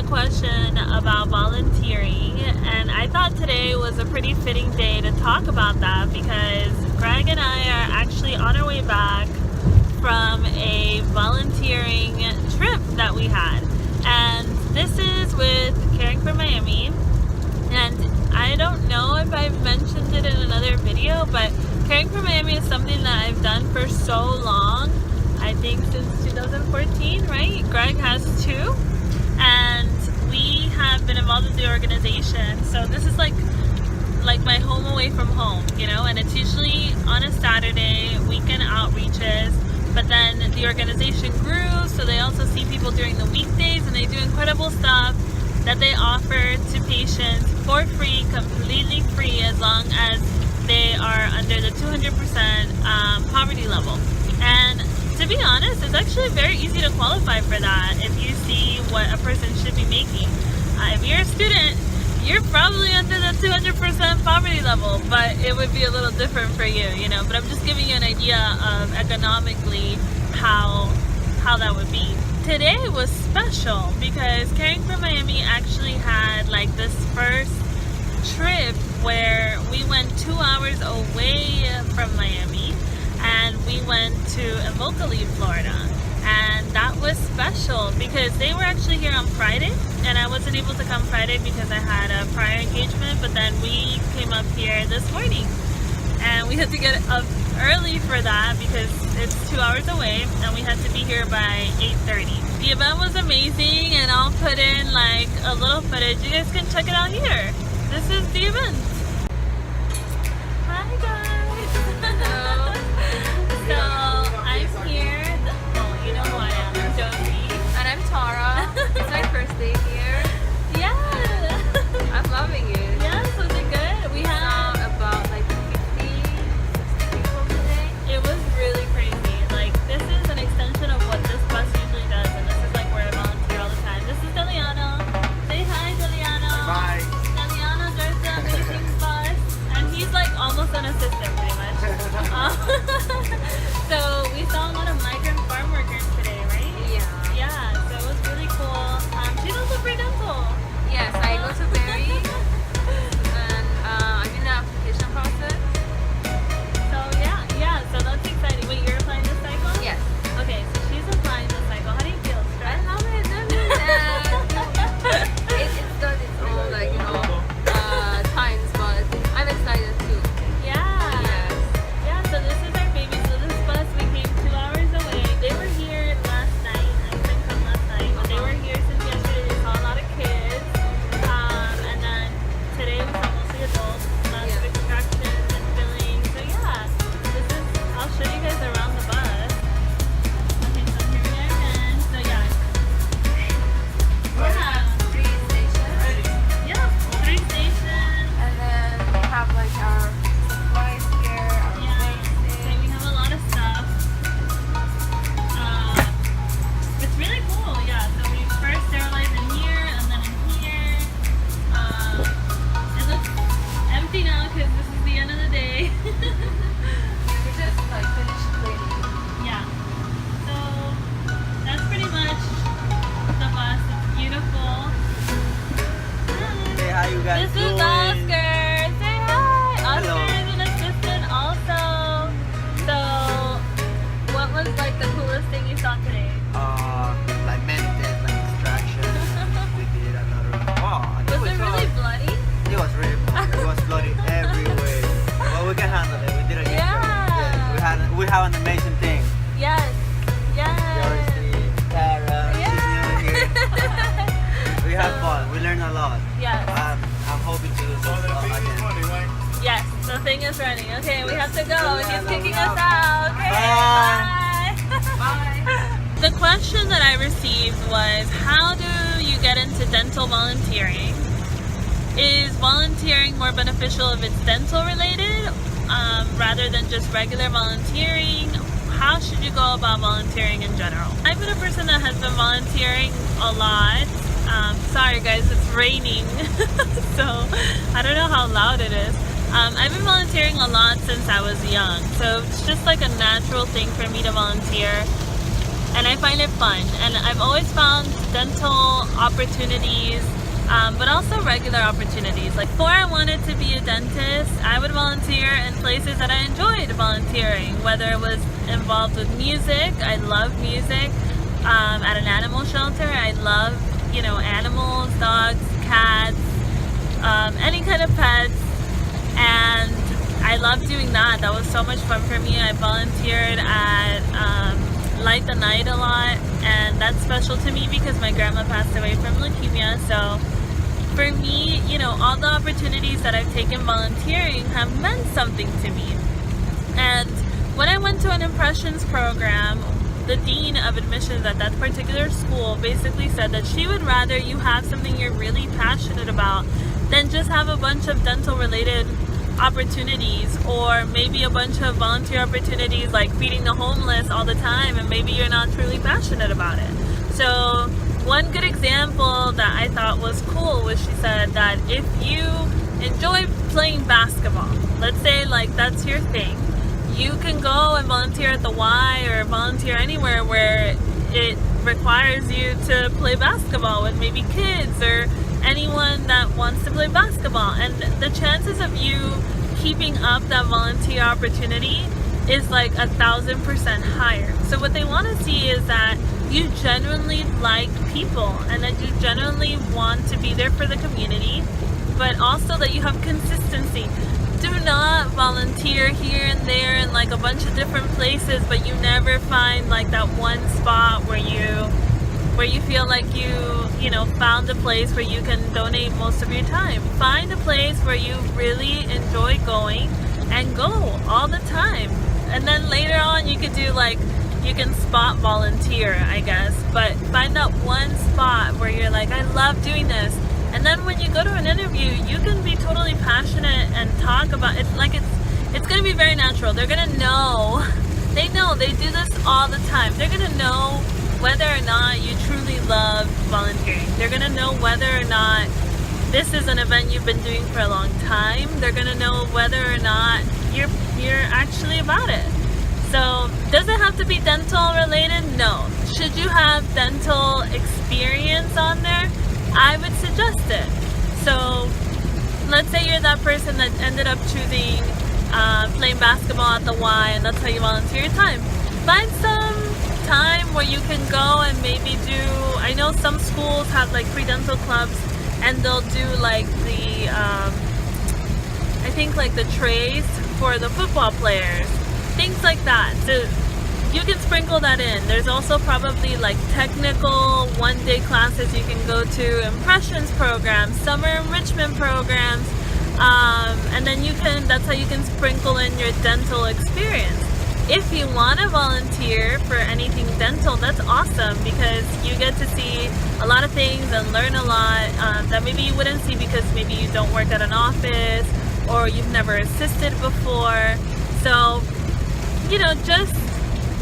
a question about volunteering, and I thought today was a pretty fitting day to talk about that because Greg and I are actually on our way back from a volunteering trip that we had. And this is with Caring for Miami. And I don't know if I've mentioned it in another video, but Caring for Miami is something that I've done for so long. I think since 2014, right? Greg has two. And we have been involved with the organization. So this is like my home away from home, you know? And it's usually on a Saturday, weekend outreaches. But then the organization grew, so they also see people during the weekdays, and they do incredible stuff that they offer to patients for free, completely free, as long as they are under the 200% poverty level. And to be honest, it's actually very easy to qualify for that if you see what a person should be making. If you're a student, you're probably under the 200% poverty level, but it would be a little different for you, you know. But I'm just giving you an idea of economically how that would be. Today was special because Caring for Miami actually had like this first trip where we went 2 hours away from Miami, and we went to Immokalee, Florida. And that was special because they were actually here on Friday, and I wasn't able to come Friday because I had a prior engagement, but then we came up here this morning and we had to get up early for that because it's 2 hours away, and we had to be here by 8:30. The event was amazing, and I'll put in like a little footage. You guys can check it out here. This is the event. Hi guys. Hello. So I'm here. You know who I am. I'm Josie. And I'm Tara. It's my first day here. Yeah. I'm loving it. Yes, was it good? We had about like 50, 60 people today. it was really crazy. Like, this is an extension of what this bus usually does, and this is like where I volunteer all the time. This is Deliano. Say hi, Deliano. Bye. Deliano drives the amazing bus, and he's like almost an assistant pretty much. So we saw a lot of migrant farm workers today, right? Yeah. Yeah, so it was really cool. She's also free dental. Yes, I go to Berry and I'm in the application process. So yeah, so that's exciting. Wait, you're applying this cycle? Yes. Okay, so she's applying this cycle. How do you feel? I Stressed? love it. It's done its own like, times, but I'm excited too. Yeah. Yes. Yeah, so this is our baby. So this bus, we came 2 hours away. They were here last night. I couldn't come last night, but they were here since yesterday. They saw a lot of kids. And then today we saw mostly adults. Lots of extractions and filling. So yeah, I'll show you guys around the bus. Okay, so here we are again. So yeah. Yeah. 3 stations. Yeah, 3 stations. And then we have like our supplies here, our Yeah, so places. we have a lot of stuff. It's really cool, yeah. So we first sterilize in here and then in here. It looks empty now because this is the end of the day. We just like finished cleaning. Yeah. So that's pretty much the bus. It's beautiful. Hey, how you guys This doing? is Oscar. Say hi. Oscar Hello. is an assistant also. So, what was like the coolest thing you saw today? Like many things, like extraction. We did another. Wow, I think Was we it saw- really bloody? It was really fun. It was bloody everywhere. Well, we can handle it. We did a good job. Yeah. We have an amazing team. Yes. Yes. Josie, Tara, she's new here. We had fun. We learned a lot. Yes. I'm hoping to do this again. Yes. The thing is running. Okay, we have to go. He's kicking Bye. us out. Okay. Bye. Bye. The question that I received was, how do you get into dental volunteering? Is volunteering more beneficial if it's dental related rather than just regular volunteering? How should you go about volunteering in general? I've been a person that has been volunteering a lot. Sorry guys, it's raining, so I don't know how loud it is. I've been volunteering a lot since I was young, so it's just like a natural thing for me to volunteer. and I find it fun. And I've always found dental opportunities, but also regular opportunities. Like before I wanted to be a dentist, I would volunteer in places that I enjoyed volunteering, whether it was involved with music. I love music. At an animal shelter, I love, you know, animals, dogs, cats, any kind of pets, and I love doing that. That was so much fun for me. I volunteered at Light the Night a lot, and that's special to me because my grandma passed away from leukemia. So for me, you know, all the opportunities that I've taken volunteering have meant something to me. And when I went to an impressions program, the dean of admissions at that particular school basically said that she would rather you have something you're really passionate about than just have a bunch of dental related opportunities, or maybe a bunch of volunteer opportunities like feeding the homeless all the time, and maybe you're not truly passionate about it. So one good example that I thought was cool was she said that if you enjoy playing basketball, let's say like that's your thing, you can go and volunteer at the Y or volunteer anywhere where it requires you to play basketball with maybe kids or anyone that wants to play basketball. And the chances of you keeping up that volunteer opportunity is like 1,000% higher. So what they want to see is that you genuinely like people and that you genuinely want to be there for the community, but also that you have consistency. Do not volunteer here and there in like a bunch of different places, but you never find like that one spot where you feel like you know, found a place where you can donate most of your time. Find a place where you really enjoy going and go all the time. And then later on you could do like, you can spot volunteer, I guess, but find that one spot where you're like, I love doing this. And then when you go to an interview, you can be totally passionate and talk about it. Like it's going to be very natural. They're going to know, they do this all the time. They're going to know whether or not you truly love volunteering. They're going to know whether or not this is an event you've been doing for a long time. They're going to know whether or not you're actually about it. So does it have to be dental related? No. Should you have dental experience on there? I would suggest it. So let's say you're that person that ended up choosing playing basketball at the Y, and that's how you volunteer your time. Find some time where you can go and maybe do, I know some schools have like free dental clubs, and they'll do like the I think like the trays for the football players, things like that. So you can sprinkle that in. There's also probably like technical one-day classes you can go to, impressions programs, summer enrichment programs, and then that's how you can sprinkle in your dental experience. If you want to volunteer for anything dental, that's awesome because you get to see a lot of things and learn a lot that maybe you wouldn't see because maybe you don't work at an office or you've never assisted before. So, you know, just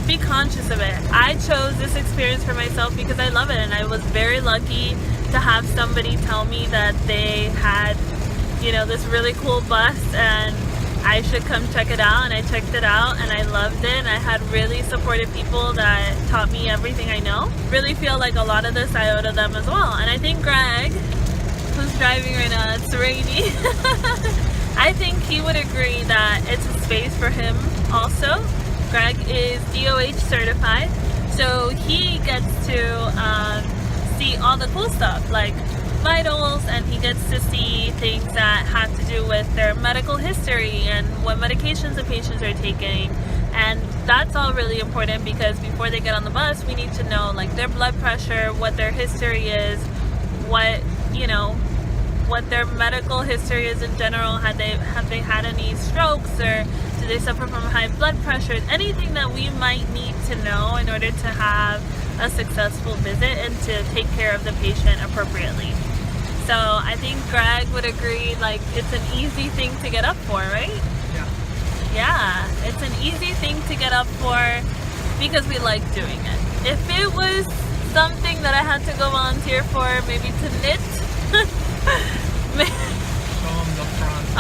be conscious of it. I chose this experience for myself because I love it, and I was very lucky to have somebody tell me that they had, you know, this really cool bus and I should come check it out, and I checked it out and I loved it, and I had really supportive people that taught me everything I know. Really feel like a lot of this I owe to them as well. And I think Greg, who's driving right now, it's rainy, I think he would agree that it's a space for him also. Greg is DOH certified, so he gets to see all the cool stuff like vitals, and he gets to see things that have to do with their medical history and what medications the patients are taking. And that's all really important because before they get on the bus, we need to know like their blood pressure, what their history is, what, you know, what their medical history is in general. Have they had any strokes, or do they suffer from high blood pressure? Anything that we might need to know in order to have a successful visit and to take care of the patient appropriately. So I think Greg would agree, like it's an easy thing to get up for, right? Yeah, it's an easy thing to get up for because we like doing it. If it was something that I had to go volunteer for, maybe to knit.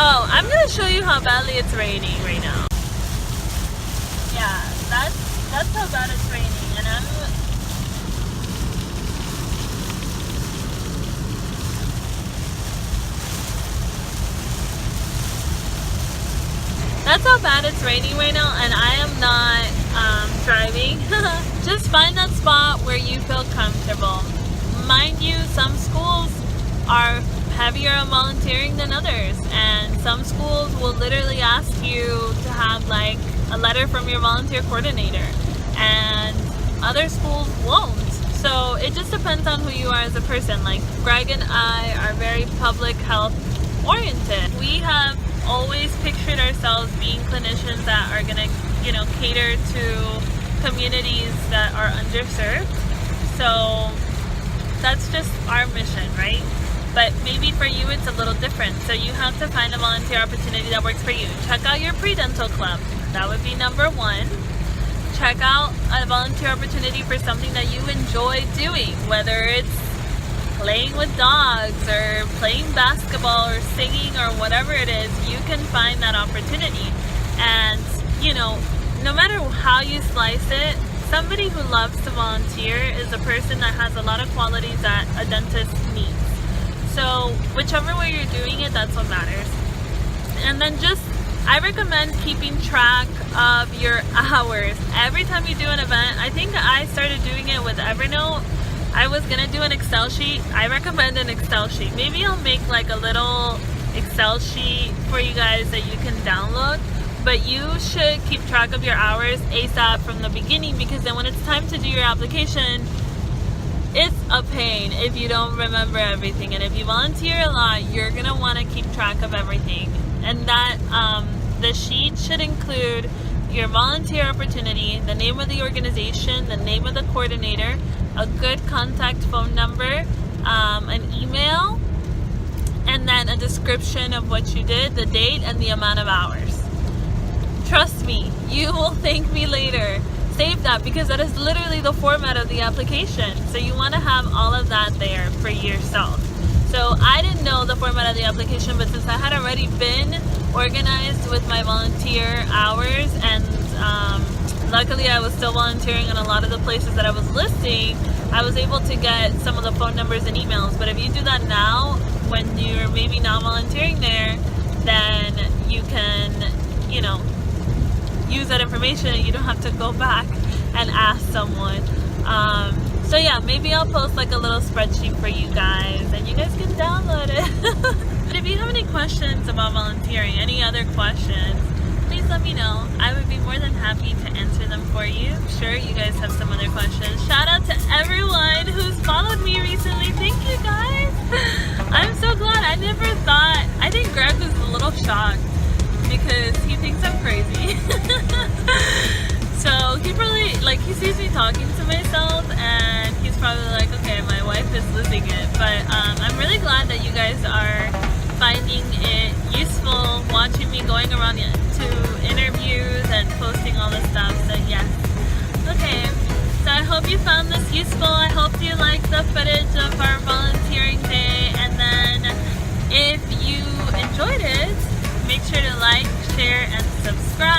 Oh, I'm gonna show you how badly it's raining right now. Yeah, that's how bad it's raining, and Yeah. That's how bad it's raining right now, and I am not driving. Just find that spot where you feel comfortable. Mind you, some schools are heavier on volunteering than others, and some schools will literally ask you to have like a letter from your volunteer coordinator, and other schools won't. So it just depends on who you are as a person. Like Greg and I are very public health oriented. We have always pictured ourselves being clinicians that are gonna, you know, cater to communities that are underserved. So that's just our mission, right? But maybe for you it's a little different. So you have to find a volunteer opportunity that works for you. Check out your pre-dental club. That would be number one. Check out a volunteer opportunity for something that you enjoy doing, whether it's playing with dogs or playing basketball or singing or whatever it is. You can find that opportunity. And, you know, no matter how you slice it, somebody who loves to volunteer is a person that has a lot of qualities that a dentist needs. So whichever way you're doing it, that's what matters. And then just, I recommend keeping track of your hours. Every time you do an event, I think I started doing it with Evernote. I was gonna do an Excel sheet. I recommend an Excel sheet. Maybe I'll make like a little Excel sheet for you guys that you can download. But you should keep track of your hours ASAP from the beginning, because then when it's time to do your application, it's a pain if you don't remember everything. And if you volunteer a lot, you're gonna want to keep track of everything. And that the sheet should include your volunteer opportunity, the name of the organization, the name of the coordinator, a good contact phone number, an email, and then a description of what you did, the date, and the amount of hours. Trust me, you will thank me later. Save that, because that is literally the format of the application. So you want to have all of that there for yourself. So I didn't know the format of the application, but since I had already been organized with my volunteer hours, and luckily I was still volunteering in a lot of the places that I was listing, I was able to get some of the phone numbers and emails. But if you do that now, when you're maybe not volunteering there, then you can, you know, use that information and you don't have to go back and ask someone. So yeah, maybe I'll post like a little spreadsheet for you guys and you guys can download it. But if you have any questions about volunteering, any other questions, please let me know. I would be more than happy to answer them for you. I'm sure you guys have some other questions. Shout out to everyone who's followed me recently. Thank you guys. I'm so glad. I never thought, I think Greg was a little shocked because he thinks I'm crazy. So he probably, like, he sees me talking to myself and he's probably like, okay, my wife is losing it. But I'm really glad that you guys are finding it useful, watching me going around to interviews and posting all this stuff. So yes. Okay, so I hope you found this useful. I hope you liked the footage of our volunteering day. And then if you enjoyed it, make sure to like, share, and subscribe.